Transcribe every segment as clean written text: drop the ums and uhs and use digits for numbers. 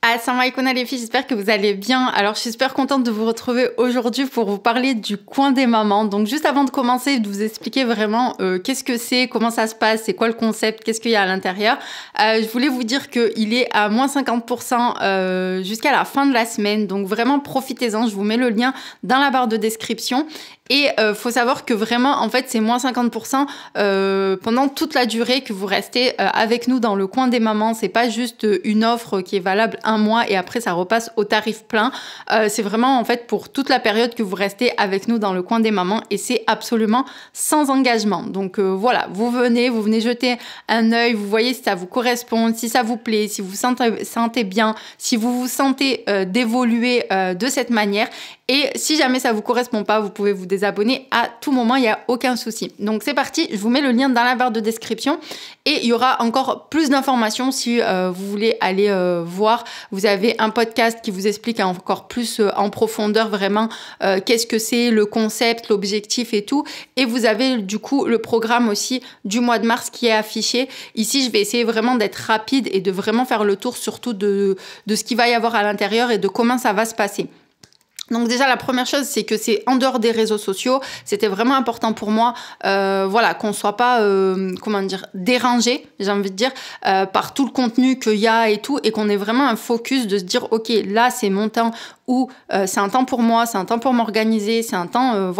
Assalamu alaikum les filles, j'espère que vous allez bien. Alors je suis super contente de vous retrouver aujourd'hui pour vous parler du coin des mamans. Donc juste avant de commencer, de vous expliquer vraiment qu'est-ce que c'est, comment ça se passe, c'est quoi le concept, qu'est-ce qu'il y a à l'intérieur. Je voulais vous dire qu'il est à moins 50% jusqu'à la fin de la semaine. Donc vraiment profitez-en, je vous mets le lien dans la barre de description. Et faut savoir que vraiment, en fait, c'est moins 50% pendant toute la durée que vous restez avec nous dans le coin des mamans. C'est pas juste une offre qui est valable un mois et après ça repasse au tarif plein. C'est vraiment en fait pour toute la période que vous restez avec nous dans le coin des mamans et c'est absolument sans engagement. Donc voilà, vous venez jeter un œil, vous voyez si ça vous correspond, si ça vous plaît, si vous vous sentez bien, si vous vous sentez d'évoluer de cette manière. Et si jamais ça vous correspond pas, vous pouvez vous désabonner à tout moment, il n'y a aucun souci. Donc c'est parti, je vous mets le lien dans la barre de description et il y aura encore plus d'informations si vous voulez aller voir. Vous avez un podcast qui vous explique encore plus en profondeur vraiment qu'est-ce que c'est, le concept, l'objectif et tout. Et vous avez du coup le programme aussi du mois de mars qui est affiché. Ici, je vais essayer vraiment d'être rapide et de vraiment faire le tour surtout de ce qu'il va y avoir à l'intérieur et de comment ça va se passer. Donc déjà la première chose c'est que c'est en dehors des réseaux sociaux, c'était vraiment important pour moi voilà qu'on soit pas dérangé, j'ai envie de dire par tout le contenu qu'il y a et tout et qu'on ait vraiment un focus de se dire OK, là c'est mon temps où c'est un temps pour moi, c'est un temps pour m'organiser, c'est un temps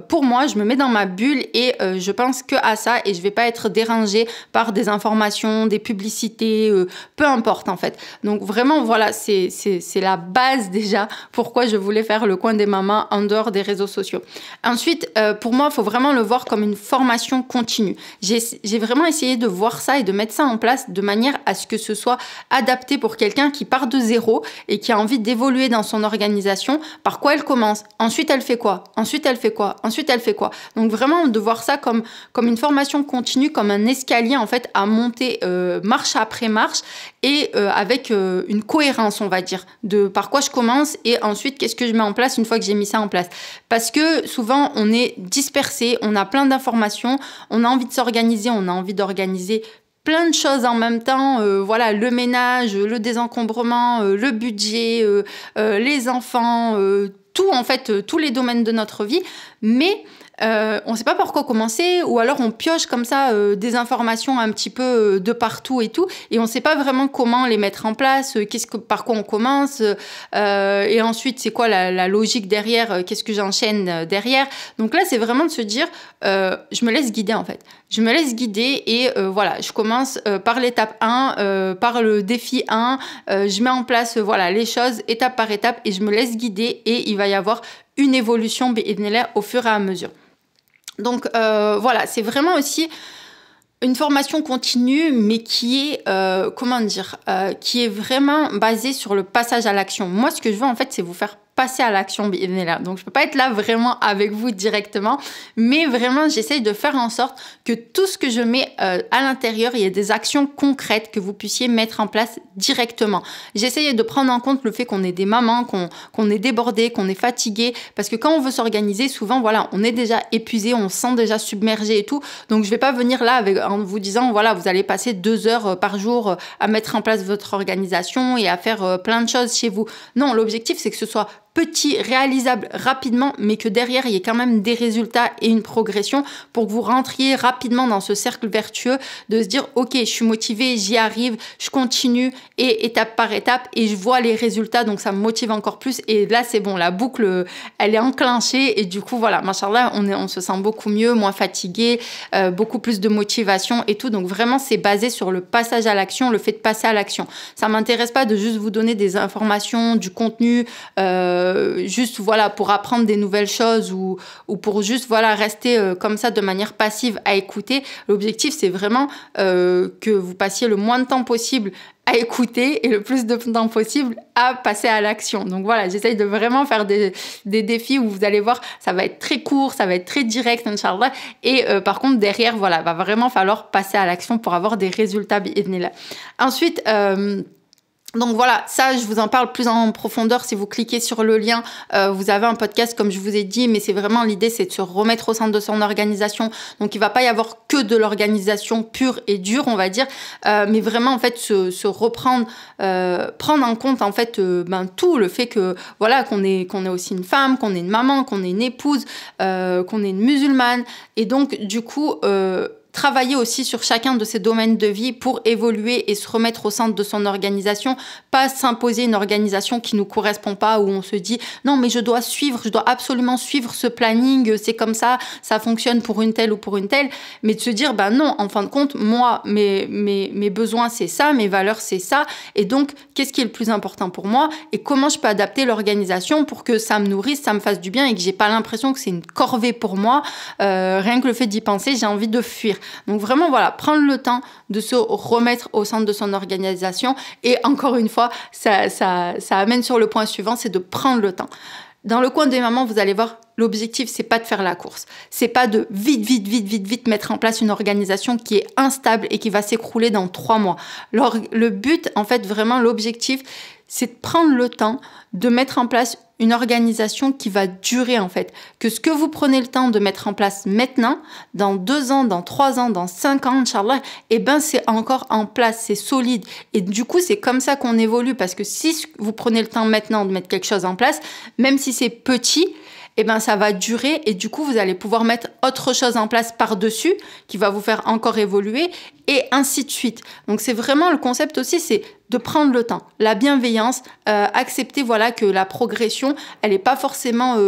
pour moi, je me mets dans ma bulle et je pense que à ça et je vais pas être dérangée par des informations, des publicités, peu importe en fait. Donc vraiment voilà, c'est la base déjà pourquoi je voulais faire le coin des mamans en dehors des réseaux sociaux. Ensuite, pour moi, il faut vraiment le voir comme une formation continue. J'ai vraiment essayé de voir ça et de mettre ça en place de manière à ce que ce soit adapté pour quelqu'un qui part de zéro et qui a envie d'évoluer dans son organisation. Par quoi elle commence? Ensuite, elle fait quoi? Ensuite, elle fait quoi? Ensuite, elle fait quoi? Donc vraiment, de voir ça comme une formation continue, comme un escalier en fait à monter marche après marche et avec une cohérence, on va dire, de par quoi je commence et ensuite qu'est-ce que je mets en place une fois que j'ai mis ça en place. Parce que souvent, on est dispersé, on a plein d'informations, on a envie de s'organiser, on a envie d'organiser plein de choses en même temps, voilà, le ménage, le désencombrement, le budget, les enfants, tout en fait, tous les domaines de notre vie, mais on ne sait pas par quoi commencer ou alors on pioche comme ça des informations un petit peu de partout et tout et on ne sait pas vraiment comment les mettre en place, par quoi on commence et ensuite c'est quoi la logique derrière, qu'est-ce que j'enchaîne derrière. Donc là c'est vraiment de se dire je me laisse guider en fait. Je me laisse guider et voilà, je commence par l'étape 1, par le défi 1, je mets en place voilà les choses étape par étape et je me laisse guider et il va y avoir une évolution au fur et à mesure. Donc voilà, c'est vraiment aussi une formation continue, mais qui est, qui est vraiment basée sur le passage à l'action. Moi, ce que je veux en fait, c'est vous faire passer à l'action. Donc, je peux pas être là vraiment avec vous directement, mais vraiment, j'essaye de faire en sorte que tout ce que je mets à l'intérieur, il y ait des actions concrètes que vous puissiez mettre en place directement. J'essaye de prendre en compte le fait qu'on est des mamans, qu'on est débordé, qu'on est fatigué, parce que quand on veut s'organiser, souvent, voilà, on est déjà épuisé, on se sent déjà submergé et tout. Donc, je vais pas venir là en vous disant, voilà, vous allez passer 2 heures par jour à mettre en place votre organisation et à faire plein de choses chez vous. Non, l'objectif, c'est que ce soit petit, réalisable rapidement, mais que derrière, il y ait quand même des résultats et une progression pour que vous rentriez rapidement dans ce cercle vertueux de se dire, OK, je suis motivée, j'y arrive, je continue et étape par étape et je vois les résultats, donc ça me motive encore plus. Et là, c'est bon, la boucle, elle est enclenchée et du coup, voilà, machallah, on se sent beaucoup mieux, moins fatigué, beaucoup plus de motivation et tout. Donc vraiment, c'est basé sur le passage à l'action, le fait de passer à l'action. Ça m'intéresse pas de juste vous donner des informations, du contenu, juste voilà pour apprendre des nouvelles choses ou pour juste voilà rester comme ça de manière passive à écouter. L'objectif c'est vraiment que vous passiez le moins de temps possible à écouter et le plus de temps possible à passer à l'action. Donc voilà, j'essaye de vraiment faire des défis où vous allez voir, ça va être très court, ça va être très direct, Inch'Allah. Et par contre, derrière, voilà, va vraiment falloir passer à l'action pour avoir des résultats. Ensuite, Donc voilà, ça, je vous en parle plus en profondeur. Si vous cliquez sur le lien, vous avez un podcast, comme je vous ai dit, mais c'est vraiment l'idée, c'est de se remettre au centre de son organisation. Donc il va pas y avoir que de l'organisation pure et dure, on va dire, mais vraiment en fait se reprendre, prendre en compte en fait tout, le fait que voilà qu'on est aussi une femme, qu'on est une maman, qu'on est une épouse, qu'on est une musulmane, et donc du coup travailler aussi sur chacun de ces domaines de vie pour évoluer et se remettre au centre de son organisation, pas s'imposer une organisation qui nous correspond pas, où on se dit non mais je dois absolument suivre ce planning, c'est comme ça fonctionne pour une telle ou pour une telle, mais de se dire non, en fin de compte, moi mes besoins c'est ça, mes valeurs c'est ça, et donc qu'est-ce qui est le plus important pour moi et comment je peux adapter l'organisation pour que ça me nourrisse, ça me fasse du bien et que j'ai pas l'impression que c'est une corvée pour moi, rien que le fait d'y penser, j'ai envie de fuir. Donc vraiment, voilà, prendre le temps de se remettre au centre de son organisation. Et encore une fois, ça amène sur le point suivant, c'est de prendre le temps. Dans le coin des mamans, vous allez voir, l'objectif, c'est pas de faire la course. C'est pas de vite mettre en place une organisation qui est instable et qui va s'écrouler dans 3 mois. Alors, le but, en fait, vraiment, l'objectif, c'est de prendre le temps de mettre en place une organisation qui va durer en fait. Que ce que vous prenez le temps de mettre en place maintenant, dans 2 ans, dans 3 ans, dans 5 ans, Inch'Allah, c'est encore en place, c'est solide. Et du coup, c'est comme ça qu'on évolue, parce que si vous prenez le temps maintenant de mettre quelque chose en place, même si c'est petit, ça va durer, et du coup, vous allez pouvoir mettre autre chose en place par-dessus qui va vous faire encore évoluer, et ainsi de suite. Donc, c'est vraiment le concept aussi, c'est de prendre le temps, la bienveillance, accepter que la progression, elle n'est pas forcément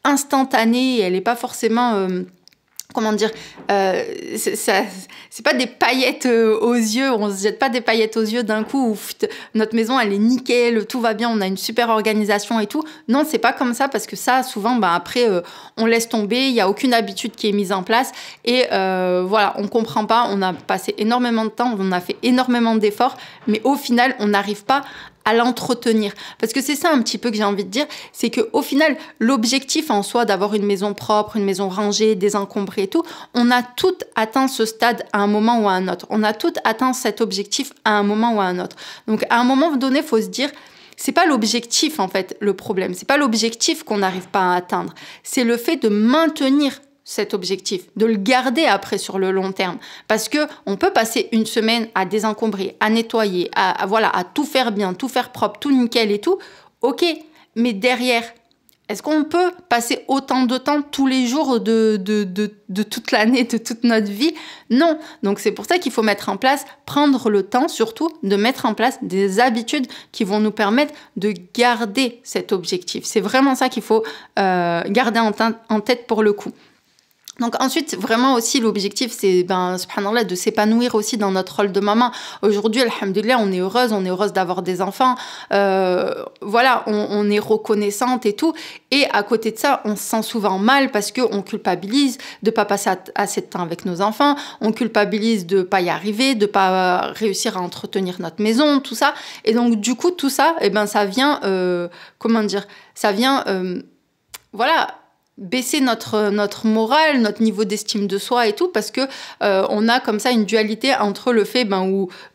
instantanée, elle n'est pas forcément... comment dire, c'est pas des paillettes aux yeux, on se jette pas des paillettes aux yeux d'un coup où notre maison elle est nickel, tout va bien, on a une super organisation et tout. Non, c'est pas comme ça, parce que ça, souvent, après, on laisse tomber, il y a aucune habitude qui est mise en place, et on comprend pas, on a passé énormément de temps, on a fait énormément d'efforts, mais au final, on n'arrive pas à l'entretenir. Parce que c'est ça un petit peu que j'ai envie de dire, c'est qu'au final, l'objectif en soi d'avoir une maison propre, une maison rangée, désencombrée et tout, on a toutes atteint ce stade à un moment ou à un autre. On a toutes atteint cet objectif à un moment ou à un autre. Donc à un moment donné, il faut se dire, c'est pas l'objectif en fait le problème, c'est pas l'objectif qu'on n'arrive pas à atteindre, c'est le fait de maintenir cet objectif, de le garder après sur le long terme. Parce que on peut passer une semaine à désencombrer, à nettoyer, à tout faire bien, tout faire propre, tout nickel et tout. Ok, mais derrière, est-ce qu'on peut passer autant de temps tous les jours de toute l'année, de toute notre vie? Non. Donc c'est pour ça qu'il faut mettre en place, prendre le temps surtout de mettre en place des habitudes qui vont nous permettre de garder cet objectif. C'est vraiment ça qu'il faut garder en tête pour le coup. Donc ensuite, vraiment aussi, l'objectif, c'est, subhanallah, de s'épanouir aussi dans notre rôle de maman. Aujourd'hui, alhamdoulilah, on est heureuse d'avoir des enfants. On est reconnaissante et tout. Et à côté de ça, on se sent souvent mal parce qu'on culpabilise de pas passer assez de temps avec nos enfants. On culpabilise de pas y arriver, de pas réussir à entretenir notre maison, tout ça. Et donc, du coup, tout ça, ça vient, baisser notre morale, notre niveau d'estime de soi et tout, parce que on a comme ça une dualité entre le fait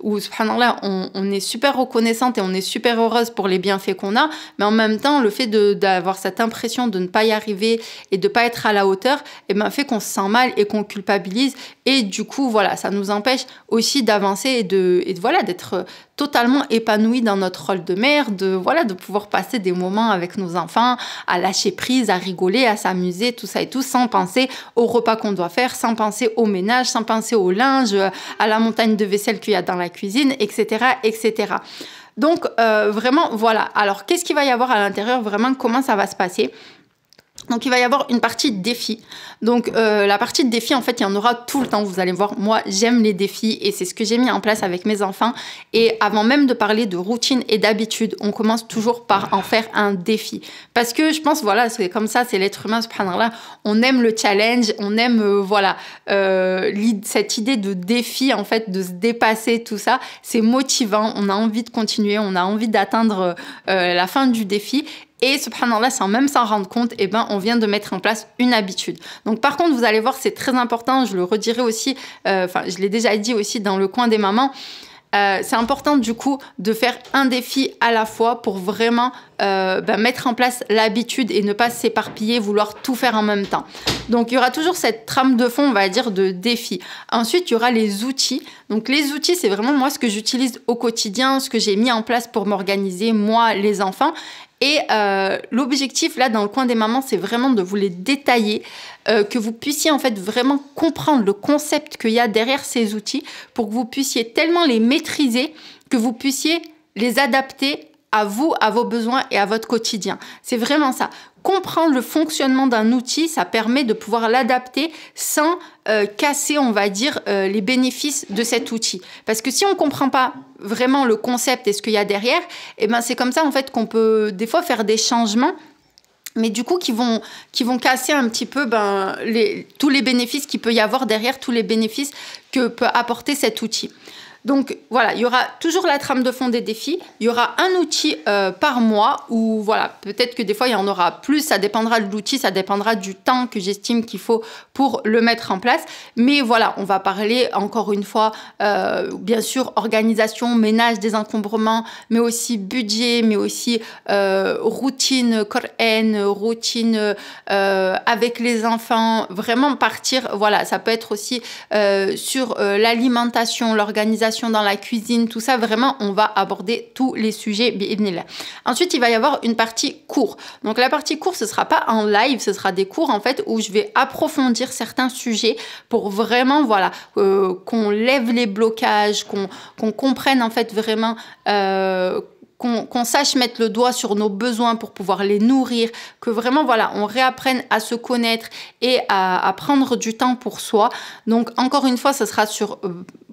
où subhanallah, on est super reconnaissante et on est super heureuse pour les bienfaits qu'on a, mais en même temps le fait d'avoir cette impression de ne pas y arriver et de pas être à la hauteur, fait qu'on se sent mal et qu'on culpabilise, et du coup ça nous empêche aussi d'avancer et d'être totalement épanouie dans notre rôle de mère, de pouvoir passer des moments avec nos enfants, à lâcher prise, à rigoler, à s'amuser, tout ça et tout, sans penser au repas qu'on doit faire, sans penser au ménage, sans penser au linge, à la montagne de vaisselle qu'il y a dans la cuisine, etc., etc. Donc, vraiment, voilà. Alors, qu'est-ce qu'il va y avoir à l'intérieur? Vraiment, comment ça va se passer? Donc, il va y avoir une partie de défi. Donc, la partie de défi, en fait, il y en aura tout le temps. Vous allez voir, moi, j'aime les défis et c'est ce que j'ai mis en place avec mes enfants. Et avant même de parler de routine et d'habitude, on commence toujours par en faire un défi. Parce que je pense, c'est comme ça, c'est l'être humain, subhanallah. On aime le challenge, on aime, cette idée de défi, en fait, de se dépasser, tout ça. C'est motivant, on a envie de continuer, on a envie d'atteindre la fin du défi. Et subhanallah, sans même s'en rendre compte, on vient de mettre en place une habitude. Donc par contre, vous allez voir, c'est très important, je le redirai aussi, je l'ai déjà dit aussi dans le coin des mamans, c'est important du coup de faire un défi à la fois pour vraiment mettre en place l'habitude et ne pas s'éparpiller, vouloir tout faire en même temps. Donc, il y aura toujours cette trame de fond, on va dire, de défi. Ensuite, il y aura les outils. Donc, les outils, c'est vraiment moi ce que j'utilise au quotidien, ce que j'ai mis en place pour m'organiser, moi, les enfants. Et l'objectif, là, dans le coin des mamans, c'est vraiment de vous les détailler, que vous puissiez en fait vraiment comprendre le concept qu'il y a derrière ces outils pour que vous puissiez tellement les maîtriser que vous puissiez les adapter à vous, à vos besoins et à votre quotidien. C'est vraiment ça. Comprendre le fonctionnement d'un outil, ça permet de pouvoir l'adapter sans casser, on va dire, les bénéfices de cet outil. Parce que si on ne comprend pas vraiment le concept et ce qu'il y a derrière, eh ben c'est comme ça en fait qu'on peut des fois faire des changements, mais du coup qui vont casser un petit peu tous les bénéfices qu'il peut y avoir derrière, tous les bénéfices que peut apporter cet outil. Donc voilà, il y aura toujours la trame de fond des défis, il y aura un outil par mois ou voilà, peut-être que des fois il y en aura plus, ça dépendra de l'outil, ça dépendra du temps que j'estime qu'il faut pour le mettre en place. Mais voilà, on va parler encore une fois, bien sûr, organisation, ménage, désencombrement, mais aussi budget, mais aussi routine Coran, routine avec les enfants, vraiment partir, voilà, ça peut être aussi sur l'alimentation, l'organisation dans la cuisine, tout ça, vraiment, on va aborder tous les sujets. Ensuite, il va y avoir une partie cours. Donc, la partie cours, ce ne sera pas en live, ce sera des cours, en fait, où je vais approfondir certains sujets pour vraiment, voilà, qu'on lève les blocages, qu'on comprenne, en fait, vraiment... qu'on sache mettre le doigt sur nos besoins pour pouvoir les nourrir, que vraiment, voilà, on réapprenne à se connaître et à prendre du temps pour soi. Donc, encore une fois, ce sera sur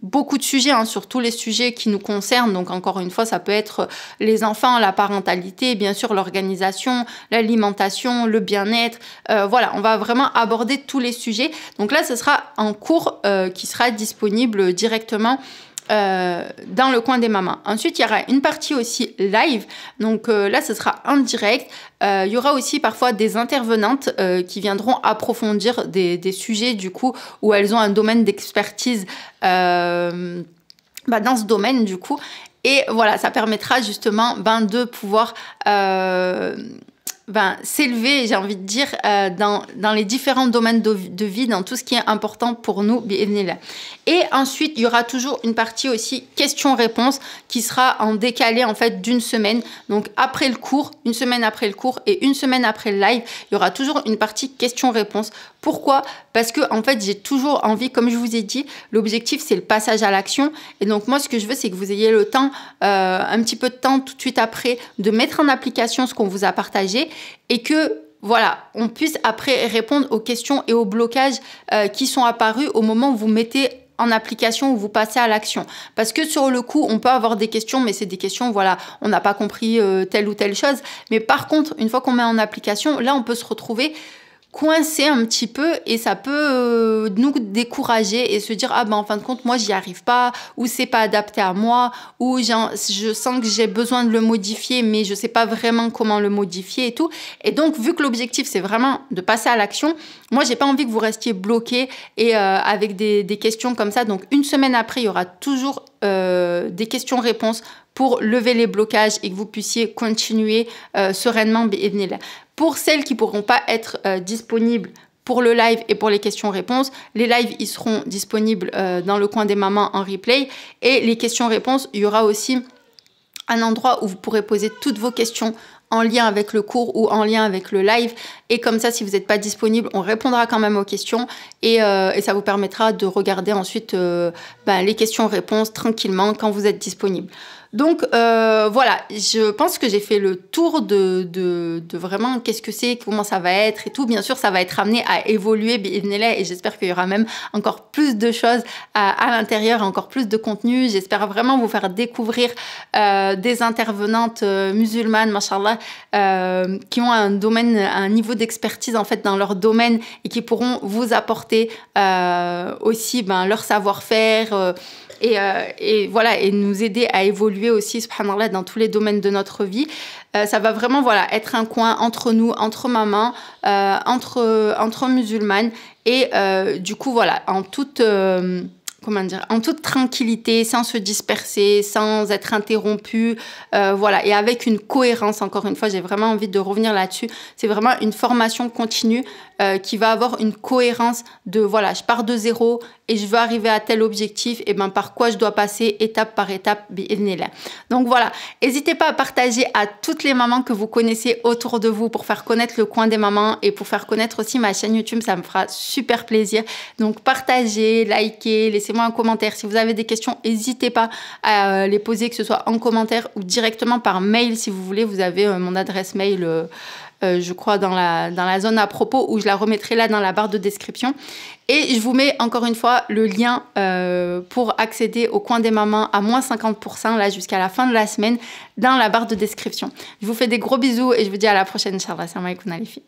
beaucoup de sujets, hein, sur tous les sujets qui nous concernent. Donc, encore une fois, ça peut être les enfants, la parentalité, bien sûr, l'organisation, l'alimentation, le bien-être. Voilà, on va vraiment aborder tous les sujets. Donc là, ce sera un cours qui sera disponible directement dans le coin des mamans. Ensuite, il y aura une partie aussi live. Donc là, ce sera en direct. Il y aura aussi parfois des intervenantes qui viendront approfondir des sujets du coup où elles ont un domaine d'expertise dans ce domaine du coup. Et voilà, ça permettra justement de pouvoir s'élever, j'ai envie de dire, dans les différents domaines de vie, dans tout ce qui est important pour nous. Et ensuite, il y aura toujours une partie aussi questions-réponses qui sera en décalé en fait d'une semaine. Donc après le cours, une semaine après le cours et une semaine après le live, il y aura toujours une partie questions-réponses. Pourquoi ? Parce que en fait, j'ai toujours envie, comme je vous ai dit, l'objectif c'est le passage à l'action. Et donc moi, ce que je veux, c'est que vous ayez le temps, un petit peu de temps tout de suite après, de mettre en application ce qu'on vous a partagé et que voilà, on puisse après répondre aux questions et aux blocages qui sont apparus au moment où vous mettez en application, où vous passez à l'action. Parce que sur le coup, on peut avoir des questions, mais c'est des questions, voilà, on n'a pas compris telle ou telle chose. Mais par contre, une fois qu'on met en application, là, on peut se retrouver coincé un petit peu et ça peut nous décourager et se dire en fin de compte moi j'y arrive pas ou c'est pas adapté à moi ou je sens que j'ai besoin de le modifier mais je sais pas vraiment comment le modifier et tout. Et donc vu que l'objectif c'est vraiment de passer à l'action, moi j'ai pas envie que vous restiez bloqués et avec des questions comme ça. Donc une semaine après il y aura toujours des questions-réponses pour lever les blocages et que vous puissiez continuer sereinement. Pour celles qui ne pourront pas être disponibles pour le live et pour les questions-réponses, les lives ils seront disponibles dans le coin des mamans en replay et les questions-réponses, il y aura aussi un endroit où vous pourrez poser toutes vos questions en lien avec le cours ou en lien avec le live. Et comme ça, si vous n'êtes pas disponible, on répondra quand même aux questions et ça vous permettra de regarder ensuite les questions-réponses tranquillement quand vous êtes disponible. Donc voilà, je pense que j'ai fait le tour de vraiment qu'est-ce que c'est, comment ça va être et tout. Bien sûr, ça va être amené à évoluer et j'espère qu'il y aura même encore plus de choses à l'intérieur, encore plus de contenu. J'espère vraiment vous faire découvrir des intervenantes musulmanes, machallah, qui ont un niveau d'expertise en fait dans leur domaine et qui pourront vous apporter aussi leur savoir-faire. Et voilà, et nous aider à évoluer aussi, subhanallah, dans tous les domaines de notre vie. Ça va vraiment être un coin entre nous, entre mamans, entre musulmanes. Et du coup, voilà, en toute comment dire, en toute tranquillité, sans se disperser, sans être interrompu, voilà, et avec une cohérence. Encore une fois, j'ai vraiment envie de revenir là-dessus. C'est vraiment une formation continue qui va avoir une cohérence de, voilà, je pars de zéro et je veux arriver à tel objectif, et ben par quoi je dois passer étape par étape. Donc voilà, n'hésitez pas à partager à toutes les mamans que vous connaissez autour de vous pour faire connaître le coin des mamans et pour faire connaître aussi ma chaîne YouTube, ça me fera super plaisir. Donc partagez, likez, laissez-moi un commentaire. Si vous avez des questions, n'hésitez pas à les poser, que ce soit en commentaire ou directement par mail si vous voulez. Vous avez mon adresse mail je crois dans la zone à propos, où je la remettrai là dans la barre de description. Et je vous mets encore une fois le lien pour accéder au coin des mamans à moins 50% là jusqu'à la fin de la semaine dans la barre de description. Je vous fais des gros bisous et je vous dis à la prochaine. Inch'Allah. Salam alaikum les filles.